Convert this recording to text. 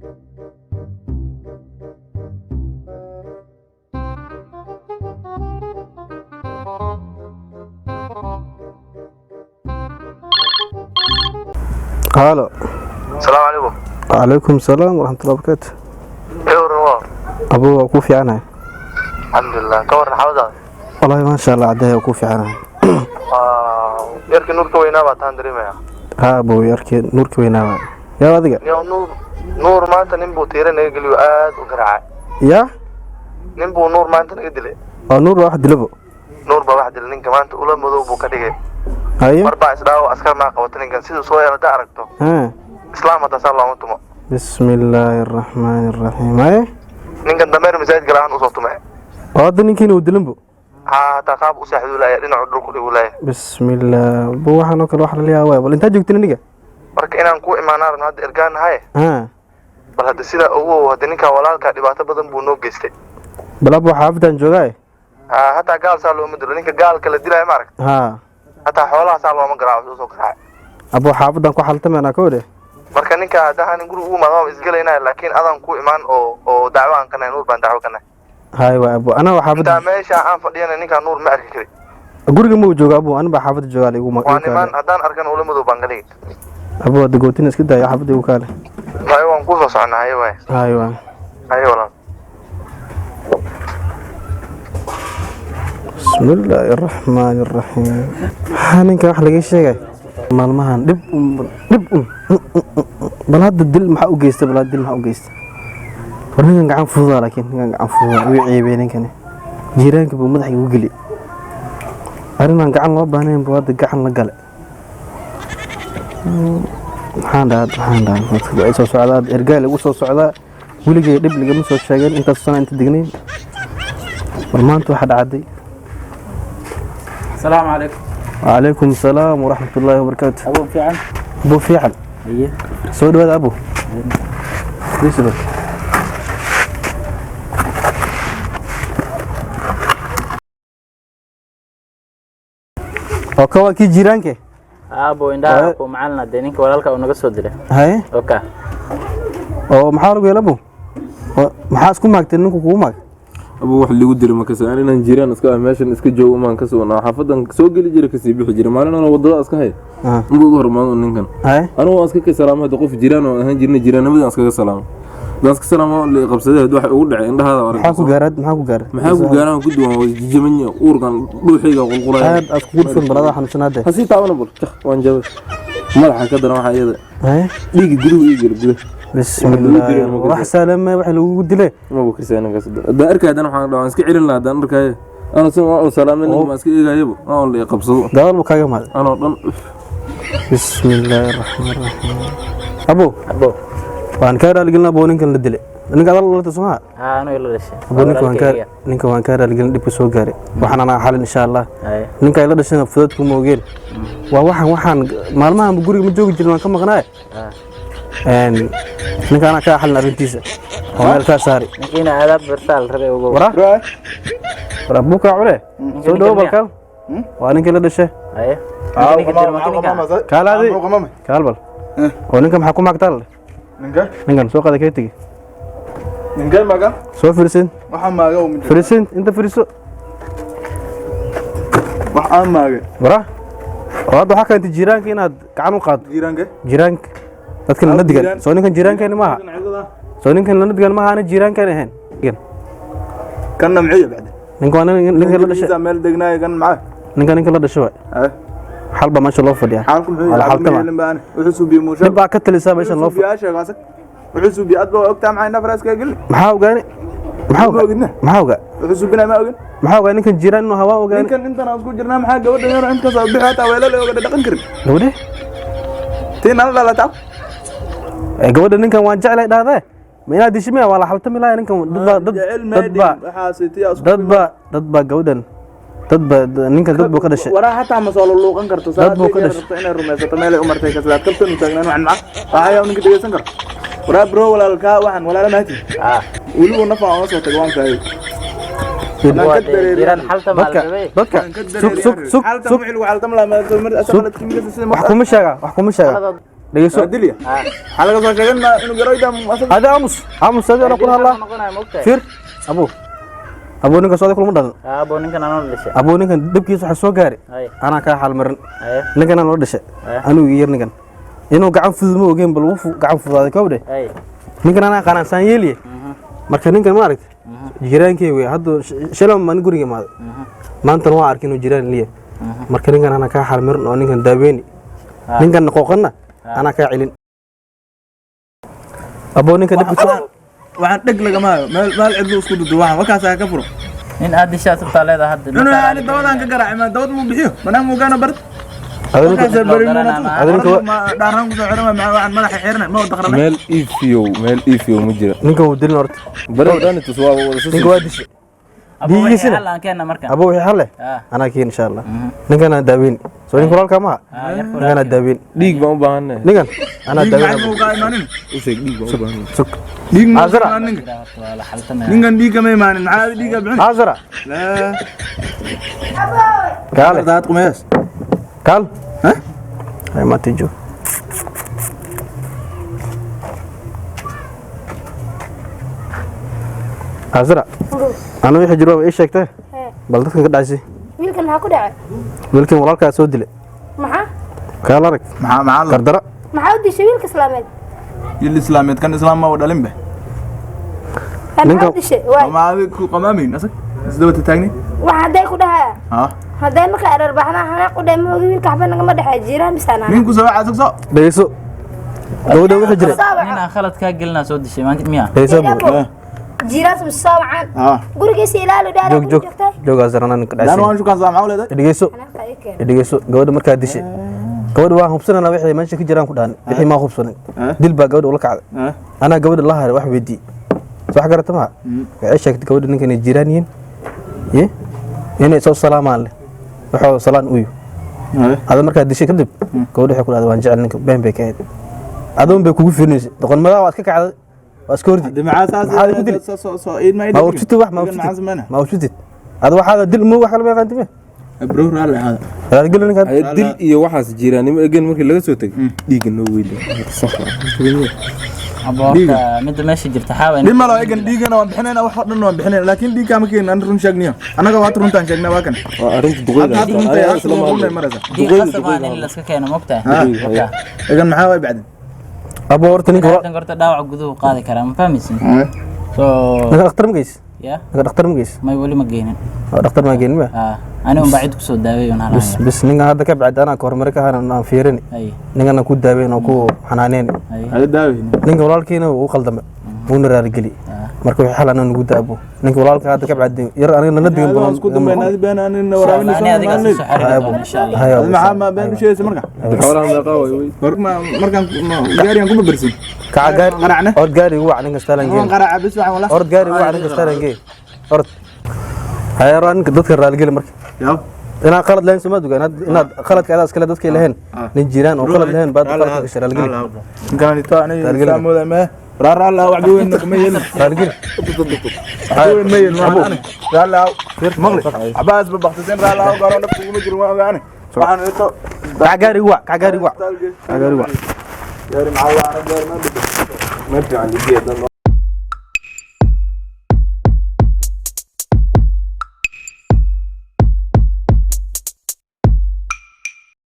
هلا. السلام عليكم. وعليكم السلام ورحمة الله وبركاته. ايه الرواب؟ أبو كوفي عنها. الحمد لله. كور حوضة. والله ما شاء الله عدها وكوفي عنها. يركي نور كوينا باتان دريمة. ها أبو يركي نور كوينا. يا وادقة. يا نور ما أنت نبو تيرن يقول وقاد وقرعة. يا؟ نبو نور ما أنت نقدله. نور واحد لبو. نور بواحد اللي نك ما أنت أولى مذوب وكذا. أيوه. 4 إسراء وأسكر ما قوتني كان سيد صويا لا عرفته. إسلام تسال الله أنتم. بسم الله الرحمن الرحيم. أيه. نك دمير مزاج قران وصوت معه. هذا نكين ودلنبو. تقاب وساحد ولا لنا عذر كل ولا. بسم الله. بو وحنا كل واحد اللي هواي. ولا أنت جوكتني نيجا. marka inaan ku imaanaan hadda ergaan haye bal hadda sida ugu wada ninka walaalka dhibaato badan buu noo geystay balab waxa afdan joogay hatta gaal saa loo madalo ninka gaalka la dilay ma aragtay hatta xoolaha saa loo ma garaaco soo kaxay abo xaafadan ku xaltameena koode marka ninka hadahan guriga uu maadaama isgaleynaa laakiin adan ku imaan oo dacwo aan kanay nuur baan dacwo kanay hay waa abo ana xaafada meesha aan fadhiyana ninka nuur ma arki kari guriga ma jooga abo ana ba xaafada jooga igu ma waan imaan hadaan arkan ula madow baan galay أبو دقوتين اسكت يا حبيبي وكاله. أيوة نقول صعنا أيوة. أيوة. أيوة. بسم الله الرحمن الرحيم. حنك أحلى شيء. مال مهان دب بلاد الدل محقق جيست بلاد الدل محقق جيست. ورني قاعد فوضى لكن قاعد فوضى ويعي بينك كني. جيرانك بمدح يوقلي. أرينا قاعد الله بهنين بواد قاعد نقلق. maxaan dhahay soo socdaa ergaal ugu soo socdaa wiligay dib laga soo sheegay inta sano inta dignayn maanta waxa dhacday السلام عليكم. وعليكم السلام ورحمة الله وبركاته. أبو فيعل. إيه. سود هذا أبو. ليش بس؟ أو كي جيرانك؟ أبو إندا أبو معلنا دينك ولا لك ونقص صدره. هاي. أوكي. أو محارب يا أبو. محاسكم معك تنوك وكومك. أبو واحد اللي يقدر ما كسر أنا نجيران أسكا ماشي نسك جو ما كسر أنا حافظ سوق اللي جري كسي بيحجر ما أنا وضع أسكا هاي. نقول ظهر ما نكن. هاي. أنا أسكا كسلام هذا قف جيران وهن جيران بدنا أسكا كسلام. دانسك سلام اللي قبسده هذا واحد يقول عند هذا ورق. محاكو جارد محاكو جارد كده جمني أورجان روحي قول هذا أسكول في البلاد حنسون هذا. هسي تعاون بقول شخ وانجب. ما راح كده راح هذا. هاي. يجي بسم الله. راح سالم ما وحلو ود له. ما بكر سنة قصد. ده أركي هذا نحن لو أسكي عيرنا لا ده أركي. أنا سمع سلام لنا ما أسكي إيه جايبه. أنا اللي قبضه. ده المكايم هذا. أنا أصلا. بسم الله الرحمن الرحيم. أبو. وان كان قلنا أبو نكن للدلة. نك هذا الله تسمع. أنا يلا ليش. أبو نك وان كان قلنا دبسوا جاري. وحنا أنا حال إن شاء الله. أيه. نك يلا ليش نفضتكم موجين. وواحد ما بقولي متجوج جلنا كم غناء. يعني نك أنا كأحل نرنتيسه. ومال كاساري. نكينا هذا برسال ربي وجو. ورا. ربك عوله. سودو بكال. وأنا كلا دشة. أيه. كال هذه. كال بال. ونك محكوم أكتر. نك سوق هذا كيتي. نك ما كان. سو فرسين. محمد جاو. فرسين أنت فرسو. محمد. ورا. هذا حكى أنت جيرانك هنا كانوا قاد. جيرانك. dadkan la digan soo ninkan jiiraankeena maaha soo ninkan la digan maaha ana jiiraankeena ahayn kana maciyo bacda ninkan la dhashay meel degnaa kan macaa ninkan la dhashay halba ma sha Allah fadhiya halkum wuxuu suubiyo muusha ba ka talisaa meeshan loo fadhiya wuxuu suubiyo adba ogtaa maxay nafraska gal maxaa ogaani maxaa ogaa wuxuu suubinaa ma ogin maxaa ogaa ninkan jiiraan inuu hawa ogaani ninkan intan aan isku jirnaa maxaa gabadha yar inta soo bixata weelal oga dhaqan karin gabadha tiin aan la taa gabadha ninkan waan jeclay dhahday ma inaad dishmiya wala haltami lahayn ninkan dadba gabadhan ninkan dad buu ka dhashay waraa hataa ma soo luuqan karto saad ka dhashay inay rumaysato meel ay u martay kasbaad kabtan u taagnaan waxan ma waxay ninka dhageysan karo waraa bro walaalka waxan walaala maati waligu nafa aan soo tagay waan faahay جيران حالته dadka sug wax kuma sheega dhegeyso dilya xalaga soo sheegana inuu garoyda hada amus hada ana kula hadlaa fir abo ninka soo kulma dhalan abo ninkan aan la dhashay abo ninkan dibkiisa waxa soo gaaray ana ka xal marin ninkan aan la dhashay anigu yar ninkan inuu gacan fudud ma ogeen bal uu gacan fudud kawde ninkan ana qanacsan yeeliye marka ninkan ma aragtay jiraankii way hadda shalom man guriga maanta waa arkin inuu jiraan liye marka ninkan ana ka xal marin oo ninkan daaweeni ninkan qoqana ana ka cilin abo ninkan dibkiisa waxaan dheg laga maayo meel cidlo isku dudu waxaan wakaas ka furo in aad dishaa sabta leedahay hadda inuu aan dawadan ka garaac ma dawad mu bixiyo manaa mu gaana bart adinka daaran ku soo xiran ma waxaan madaxa xirnay ma wada qarnay meel ifiyo ma jira ninka uu dilin horta baradaan tus waa wada ninka waa dishay diigisina aan keenna markan abo wixii xal ana keen insha Allah ninkan aan daaweyn soo ninka walaalka ma ninkan aan daaweyn dhiig baan u baahanay ninkan ana daaweyn uu ka imaanin u sheeg dhiig baan u baahanay dhiig ma Azra. wala xaltana ninkan dhiig ma imaanin maxaa dhiig bixin Azra la قال daad qumees قال ها هاي ما تيجوا Azra أنا ويحد جروب إيش شكته بلدك كده عايزة wiilkan maxaa ku dhacay wiilkan walaalkaa soo dilay maxaa kaala arag maxaa qardara maxaa u dishay wiilka islaameed il islaameed kan islaam ma wadalin be maxaa u dishay waay ma aad ku qamaamin asag isdaba taagni waxa haday ku dhahaa ha haday marka arar baxna hana ku dhahay moogi wiilka waxba nagama dhaxay jiraan bisana ninku soo caasag soo dhegeyso gabadha wixii jiray nin aan khalad ka gelina soo dishay maanta miya dhegeyso jiraan musaawacan ha gurigiisa ilaalo dhaaro joog joog Azra أنا ninka dan dhashay waan shukaan saamaw leeday dhegeyso gabadha markaa dishay gabadha waan hubsanana wixii meesha ka jiraan ku dhaan wixii ma hubsanin dil baa gabadha ula kacday ana gabadha la haray wax weydii wax garata ma waxay sheegtay gabadha ninkan ay jiraan yihiin inay soo salaamaan leh waxa salaan u hada markaa dishay kadib gabadha waxay ku dhahday waan jecel ninka been bay ka ahayd adoon bay kugu fiirinaysay doqon madaa waad ka kacday waa iska hordi soo in ma ma wajidtid wax ma wajidid hada waxa dil mu wax kala ma yaqaantime bro raali hada hada gel ninka dil iyo waxaas jiraanimo egan markii laga soo tagay dhiig noo weyda sax aboorka mid meesha jirta xaaway nin malo egan dhiigana waan bixinayna wax dhan waan bixinayna laakiin dhiigka ma keen aan run sheegniyo anaga waa runtaan sheegnaa waa kan waa arinta duqeyda ayaa isla marnay marasa duqeyda samaan in la iska keeno mogtaa egan maxaa way bacdin abo horta ninka horta dhaawac guduhu qaadi karaa ma fahmaysin so ninka dhakhtar ma geys ya ninka dhakhtar ma geys may wali ma geenin dhakhtar ma geenin ma ani un baa cid ku soo daaweeyo aan bis ninka hadda ka bacda ana kormar ka aan fiirin ninka ku daaweyn oo ku xanaaneen hada daaweyn ninka walaalkiina uu qaldame uu naraar gali marka waxa xalan ugu daabo ninka walaalka hadda ka bacda yar aniga la digan badan isku dambeynaa beenaan in waraabin ani adiga soo xariir insha Allah maxaa ma been u sheegaysa marka xoolaha meeqa way markan gaariyan kuma barsin ka qaracna oo gaari uu ninka stalan waan qaraca bis waxaan wala or gaari uu ninka stalan gee or hayran dadka raal gali marka yaab ina qalad leen soo dugan inaad qaladka aad iskala dadka ilaahen nin jiraan oo qalad leen baad qaladka ka sharaal gali kan ito ani saamooda ma raar la wax weyn kuma yeel raal gali weyn ma yeel raar la maqli abaas babaqteen raar la gaaro naftu kuma jiro waa ogaane waxaan ito gaari waa gaari waa gaari ma waa gaari ma